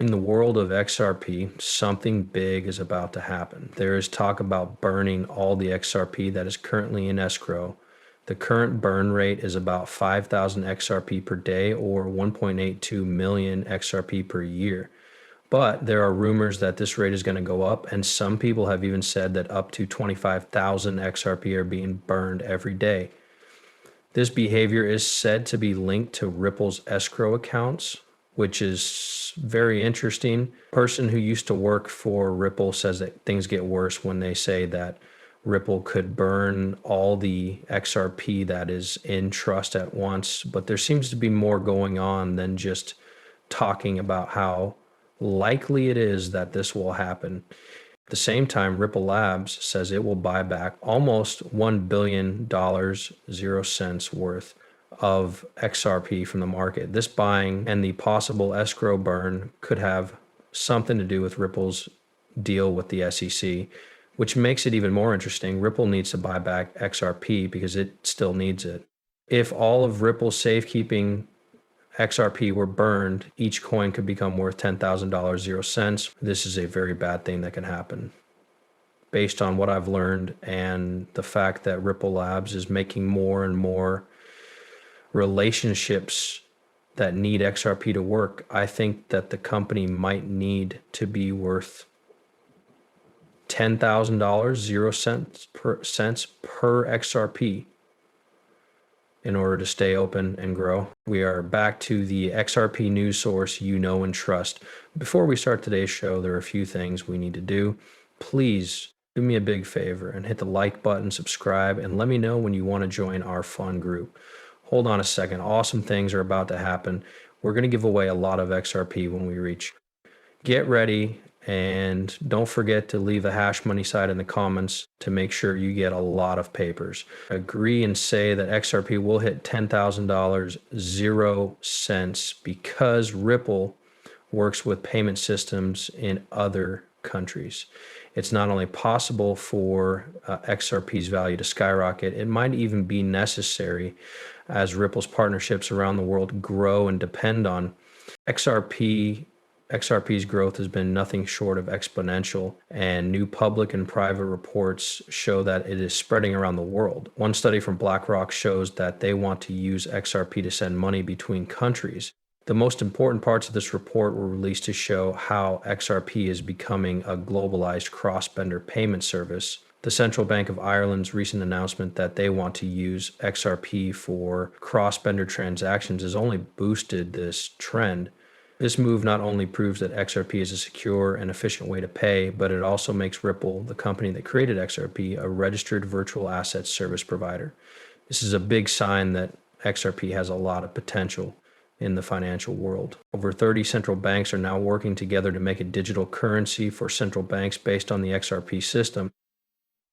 In the world of XRP, something big is about to happen. There is talk about burning all the XRP that is currently in escrow. The current burn rate is about 5,000 XRP per day or 1.82 million XRP per year. But there are rumors that this rate is going to go up, and some people have even said that up to 25,000 XRP are being burned every day. This behavior is said to be linked to Ripple's escrow accounts, which is very interesting. A person who used to work for Ripple says that things get worse when they say that Ripple could burn all the XRP that is in trust at once, but there seems to be more going on than just talking about how likely it is that this will happen. At the same time, Ripple Labs says it will buy back almost $1 billion, 0 cents worth of XRP from the market. This buying and the possible escrow burn could have something to do with Ripple's deal with the SEC, which makes it even more interesting. Ripple needs to buy back XRP because it still needs it. If all of Ripple's safekeeping XRP were burned, each coin could become worth $10,000, 0 cents. This is a very bad thing that can happen. Based on what I've learned and the fact that Ripple Labs is making more and more relationships that need XRP to work, I think that the company might need to be worth $10,000, 0 cents per XRP in order to stay open and grow. We are back to the XRP news source you know and trust. Before we start today's show, there are a few things we need to do. Please do me a big favor and hit the like button, subscribe, and let me know when you want to join our fun group. Hold on a second. Awesome things are about to happen. We're going to give away a lot of XRP when we reach. Get ready. And don't forget to leave the hash money side in the comments to make sure you get a lot of papers. Agree and say that XRP will hit $10,000, 0 cents, because Ripple works with payment systems in other countries. It's not only possible for XRP's value to skyrocket, it might even be necessary as Ripple's partnerships around the world grow and depend on XRP. XRP's growth has been nothing short of exponential, and new public and private reports show that it is spreading around the world. One study from BlackRock shows that they want to use XRP to send money between countries. The most important parts of this report were released to show how XRP is becoming a globalized cross-border payment service. The Central Bank of Ireland's recent announcement that they want to use XRP for cross-border transactions has only boosted this trend. This move not only proves that XRP is a secure and efficient way to pay, but it also makes Ripple, the company that created XRP, a registered virtual asset service provider. This is a big sign that XRP has a lot of potential in the financial world. Over 30 central banks are now working together to make a digital currency for central banks based on the XRP system.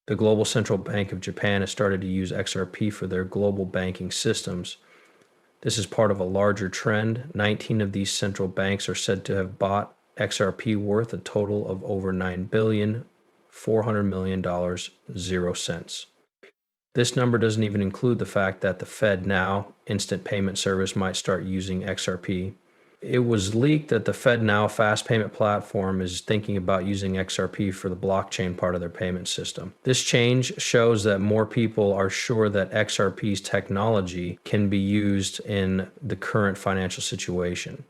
The Global Central Bank of Japan has started to use XRP for their global banking systems. This is part of a larger trend. 19 of these central banks are said to have bought XRP worth a total of over $9 billion, $400 million, 0 cents. This number doesn't even include the fact that the FedNow instant payment service might start using XRP. It was leaked that the FedNow fast payment platform is thinking about using XRP for the blockchain part of their payment system. This change shows that more people are sure that XRP's technology can be used in the current financial situation.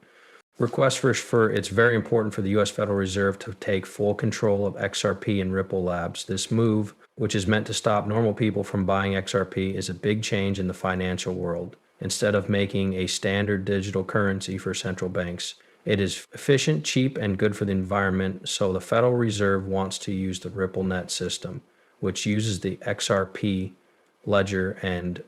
It's very important for the U.S. Federal Reserve to take full control of XRP and Ripple Labs. This move, which is meant to stop normal people from buying XRP, is a big change in the financial world. Instead of making a standard digital currency for central banks, it is efficient, cheap, and good for the environment, so the Federal Reserve wants to use the RippleNet system, which uses the XRP ledger and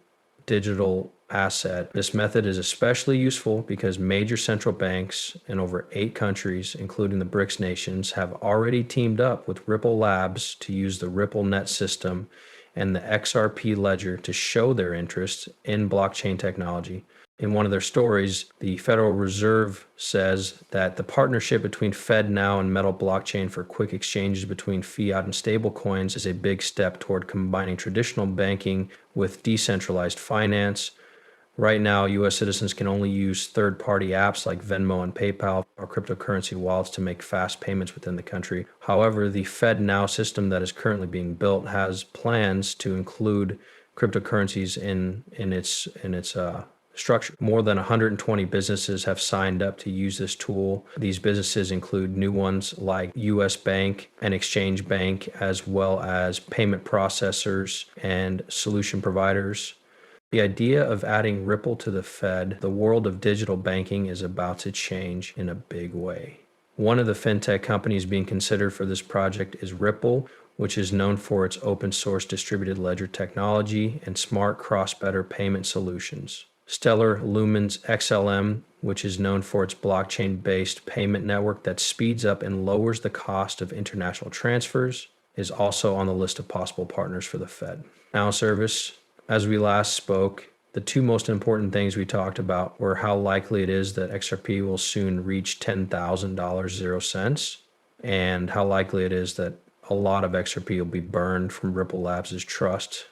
digital asset. This method is especially useful because major central banks in over 8 countries, including the BRICS nations, have already teamed up with Ripple Labs to use the RippleNet system and the XRP ledger to show their interest in blockchain technology. In one of their stories, the Federal Reserve says that the partnership between FedNow and Metal Blockchain for quick exchanges between fiat and stablecoins is a big step toward combining traditional banking with decentralized finance. Right now, U.S. citizens can only use third-party apps like Venmo and PayPal or cryptocurrency wallets to make fast payments within the country. However, the FedNow system that is currently being built has plans to include cryptocurrencies in its structure. More than 120 businesses have signed up to use this tool. These businesses include new ones like US Bank and Exchange Bank, as well as payment processors and solution providers. The idea of adding Ripple to the Fed, the world of digital banking is about to change in a big way. One of the fintech companies being considered for this project is Ripple, which is known for its open source distributed ledger technology and smart cross-border payment solutions. Stellar Lumens XLM, which is known for its blockchain-based payment network that speeds up and lowers the cost of international transfers, is also on the list of possible partners for the Fed. Now, service. As we last spoke, the two most important things we talked about were how likely it is that XRP will soon reach $10,000 0 cents, and how likely it is that a lot of XRP will be burned from Ripple Labs' trust.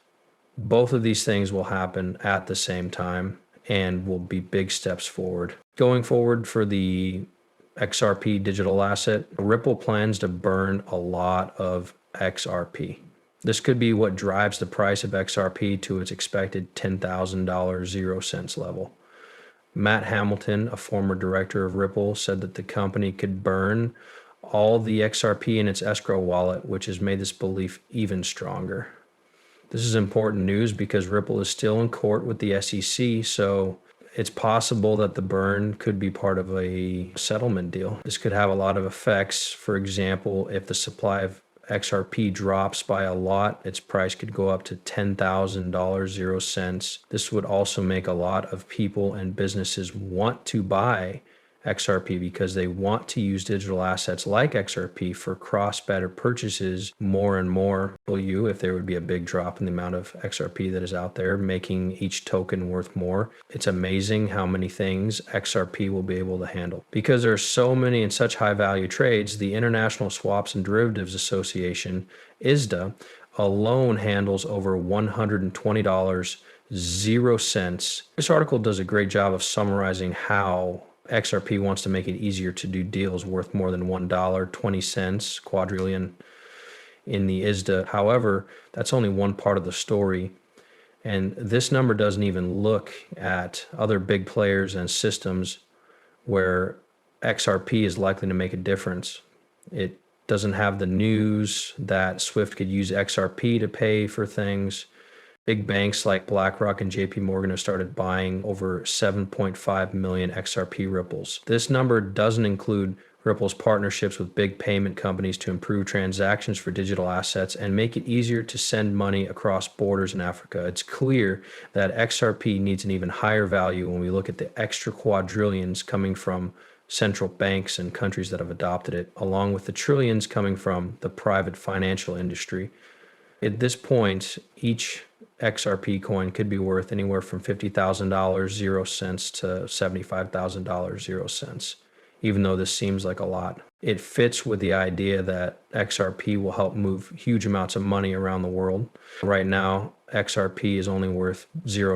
Both of these things will happen at the same time and will be big steps forward. Going forward for the XRP digital asset, Ripple plans to burn a lot of XRP. This could be what drives the price of XRP to its expected $10,000 0 cents level. Matt Hamilton, a former director of Ripple, said that the company could burn all the XRP in its escrow wallet, which has made this belief even stronger. This is important news because Ripple is still in court with the SEC, so it's possible that the burn could be part of a settlement deal. This could have a lot of effects. For example, if the supply of XRP drops by a lot, its price could go up to $10,000 0 cents. This would also make a lot of people and businesses want to buy XRP because they want to use digital assets like XRP for cross-border purchases more and more. If there would be a big drop in the amount of XRP that is out there, making each token worth more. It's amazing how many things XRP will be able to handle. Because there are so many and such high value trades, the International Swaps and Derivatives Association, ISDA, alone handles over $120 0 cents. This article does a great job of summarizing how XRP wants to make it easier to do deals worth more than $1.20 quadrillion in the ISDA. However, that's only one part of the story. And this number doesn't even look at other big players and systems where XRP is likely to make a difference. It doesn't have the news that Swift could use XRP to pay for things. Big banks like BlackRock and JP Morgan have started buying over 7.5 million XRP ripples. This number doesn't include Ripple's partnerships with big payment companies to improve transactions for digital assets and make it easier to send money across borders in Africa. It's clear that XRP needs an even higher value when we look at the extra quadrillions coming from central banks and countries that have adopted it, along with the trillions coming from the private financial industry. At this point, each XRP coin could be worth anywhere from $50,000 0 cents to $75,000 0 cents, even though this seems like a lot. It fits with the idea that XRP will help move huge amounts of money around the world. Right now, XRP is only worth $0